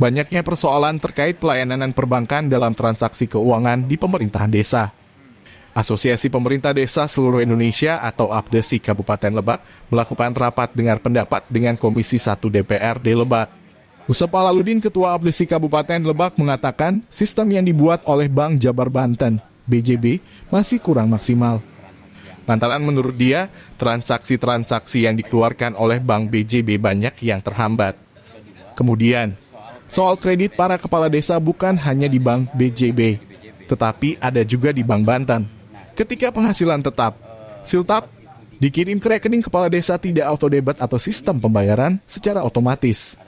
banyaknya persoalan terkait pelayanan perbankan dalam transaksi keuangan di pemerintahan desa. Asosiasi Pemerintah Desa Seluruh Indonesia atau APDESI Kabupaten Lebak melakukan rapat dengar pendapat dengan Komisi 1 DPRD Lebak. Usep Alaludin, Ketua APDESI Kabupaten Lebak, mengatakan sistem yang dibuat oleh Bank Jabar Banten, BJB, masih kurang maksimal. Lantaran menurut dia, transaksi-transaksi yang dikeluarkan oleh Bank BJB banyak yang terhambat. Kemudian, soal kredit para kepala desa bukan hanya di Bank BJB, tetapi ada juga di Bank Banten. Ketika penghasilan tetap, siltap, dikirim ke rekening kepala desa tidak autodebit atau sistem pembayaran secara otomatis.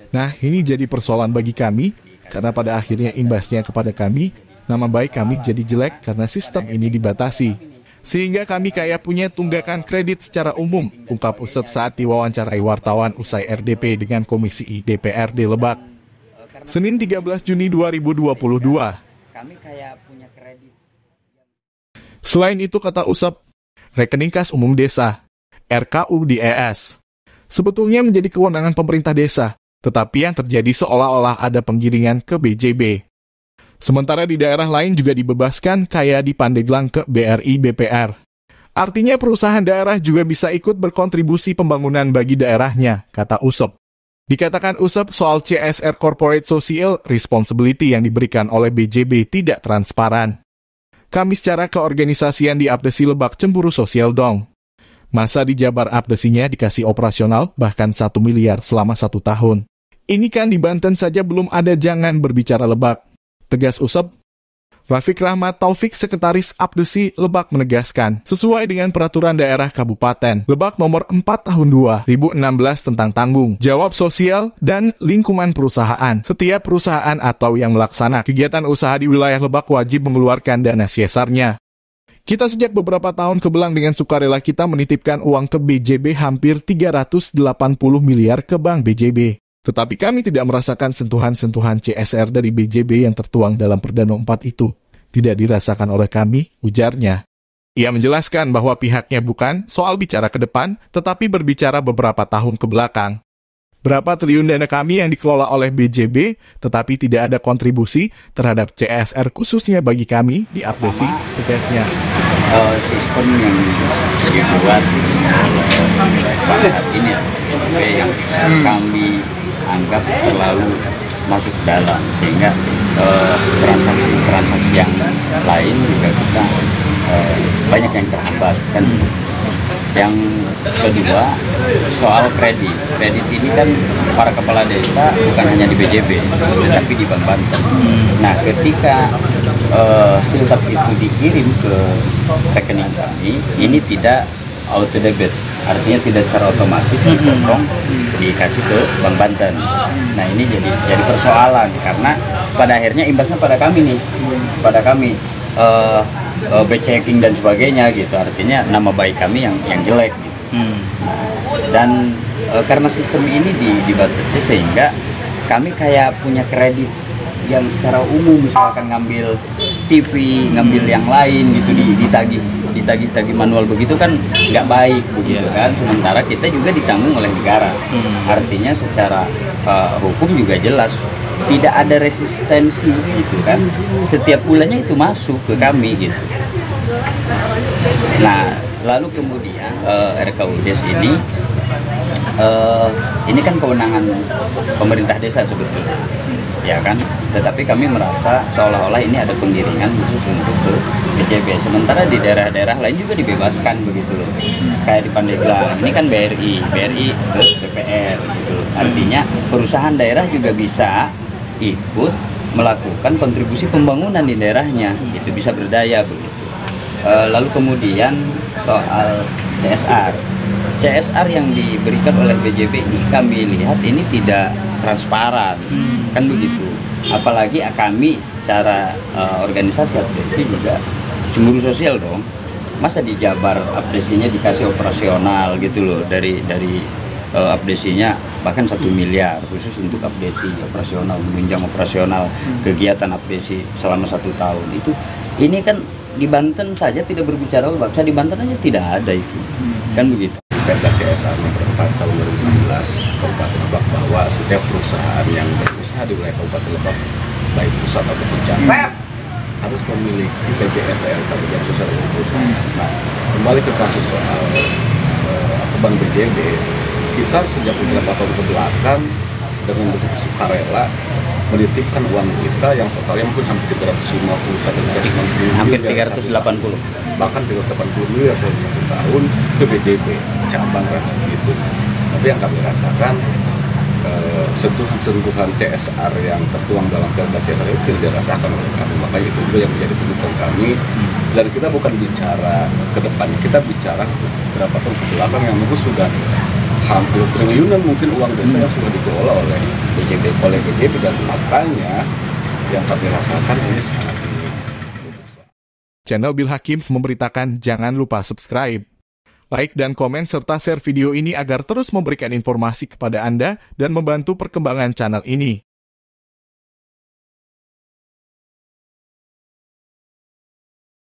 Nah, ini jadi persoalan bagi kami, karena pada akhirnya imbasnya kepada kami, nama baik kami jadi jelek karena sistem ini dibatasi. Sehingga kami kayak punya tunggakan kredit secara umum, ungkap Usep saat diwawancarai wartawan usai RDP dengan Komisi I DPRD Lebak. Senin 13 Juni 2022. Kami kayak punya kredit. Selain itu, kata Usep, rekening kas umum desa, RKU di ES, sebetulnya menjadi kewenangan pemerintah desa, tetapi yang terjadi seolah-olah ada penggiringan ke BJB. Sementara di daerah lain juga dibebaskan kayak di Pandeglang ke BRI BPR. Artinya perusahaan daerah juga bisa ikut berkontribusi pembangunan bagi daerahnya, kata Usep. Dikatakan Usep soal CSR Corporate Social Responsibility yang diberikan oleh BJB tidak transparan. Kami secara keorganisasian di APDESI Lebak cemburu sosial dong. Masa di Jabar APDESI-nya dikasih operasional bahkan 1 miliar selama 1 tahun. Ini kan di Banten saja belum ada, jangan berbicara Lebak, tegas Usep. Rafiq Rahmat Taufik, Sekretaris APDESI Lebak, menegaskan, sesuai dengan Peraturan Daerah Kabupaten Lebak Nomor 4 Tahun 2016 tentang tanggung jawab sosial dan lingkungan perusahaan, setiap perusahaan atau yang melaksanakan kegiatan usaha di wilayah Lebak wajib mengeluarkan dana CSR-nya. Kita sejak beberapa tahun kebelang dengan sukarela kita menitipkan uang ke BJB hampir 380 miliar ke Bank BJB. Tetapi kami tidak merasakan sentuhan-sentuhan CSR dari BJB yang tertuang dalam Perdana 4 itu. Tidak dirasakan oleh kami, ujarnya. Ia menjelaskan bahwa pihaknya bukan soal bicara ke depan, tetapi berbicara beberapa tahun ke belakang. Berapa triliun dana kami yang dikelola oleh BJB, tetapi tidak ada kontribusi terhadap CSR khususnya bagi kami di APDESI, tegasnya. Sistem yang dibuat pada saat ini yang kami anggap terlalu masuk dalam, sehingga transaksi-transaksi yang lain juga kita banyak yang terhambat kan. Yang kedua, soal kredit ini kan para kepala desa bukan hanya di BJB tetapi di Bank Banten. Nah, ketika siltap itu dikirim ke rekening kami, ini tidak auto debit, artinya tidak secara otomatis dipotong dikasih ke Bank Banten. Nah, ini jadi persoalan karena pada akhirnya imbasnya pada kami nih, pada kami checking dan sebagainya gitu, artinya nama baik kami yang jelek gitu. Dan karena sistem ini dibatasi sehingga kami kayak punya kredit yang secara umum, misalkan ngambil TV, ngambil yang lain gitu, ditagih manual begitu kan nggak baik begitu kan. Sementara kita juga ditanggung oleh negara, artinya secara hukum juga jelas tidak ada resistensi gitu kan, setiap bulannya itu masuk ke kami gitu. Nah, lalu kemudian RKUDes ini kan kewenangan pemerintah desa sebetulnya, ya kan, tetapi kami merasa seolah-olah ini ada penggiringan khusus untuk ke BJB, sementara di daerah-daerah lain juga dibebaskan begitu loh. Kayak di Pandeglang ini kan BRI ke BPR gitu, artinya perusahaan daerah juga bisa ikut melakukan kontribusi pembangunan di daerahnya, itu bisa berdaya begitu. Lalu kemudian soal CSR yang diberikan oleh BJB ini kami lihat ini tidak transparan, kan begitu. Apalagi kami secara organisasi APDESI juga cemburu sosial dong. Masa di Jabar APDESI-nya dikasih operasional gitu loh, dari APDESI-nya bahkan 1 miliar khusus untuk APDESI operasional, menunjang operasional kegiatan APDESI selama 1 tahun. Ini kan di Banten saja tidak berbicara bangsa, di Banten aja tidak ada itu, kan begitu. Perda CSR nomor 4 tahun 2016 Kabupaten Lebak bahwa setiap perusahaan yang berusaha usaha di wilayah Kabupaten Lebak, baik pusat ataupun cabang, harus memiliki PJSL, pekerjaan sosial dan perusahaan. Nah, kembali ke kasus soal Bank BJB, kita sejak beberapa tahun ke belakang dengan begitu sukarela menitipkan uang kita yang totalnya mungkin hampir 350 sampai 390 Hampir miliar, 380. bahkan 380 miliar dalam satu tahun ke BJB cabang kan gitu. Tapi yang kami rasakan sentuhan-sentuhan CSR yang tertuang dalam Perda CSR itu tidak dirasakan oleh kami, makanya itu juga yang menjadi tuntutan kami. Dan kita bukan bicara ke depan, kita bicara beberapa tahun ke belakang yang mungkin sudah hampir triliunan mungkin uang desa yang sudah dikelola oleh BJB, dan makanya yang kami rasakan ini sangat Channel Bill Hakim memberitakan jangan lupa subscribe, like dan komen serta share video ini agar terus memberikan informasi kepada Anda dan membantu perkembangan channel ini.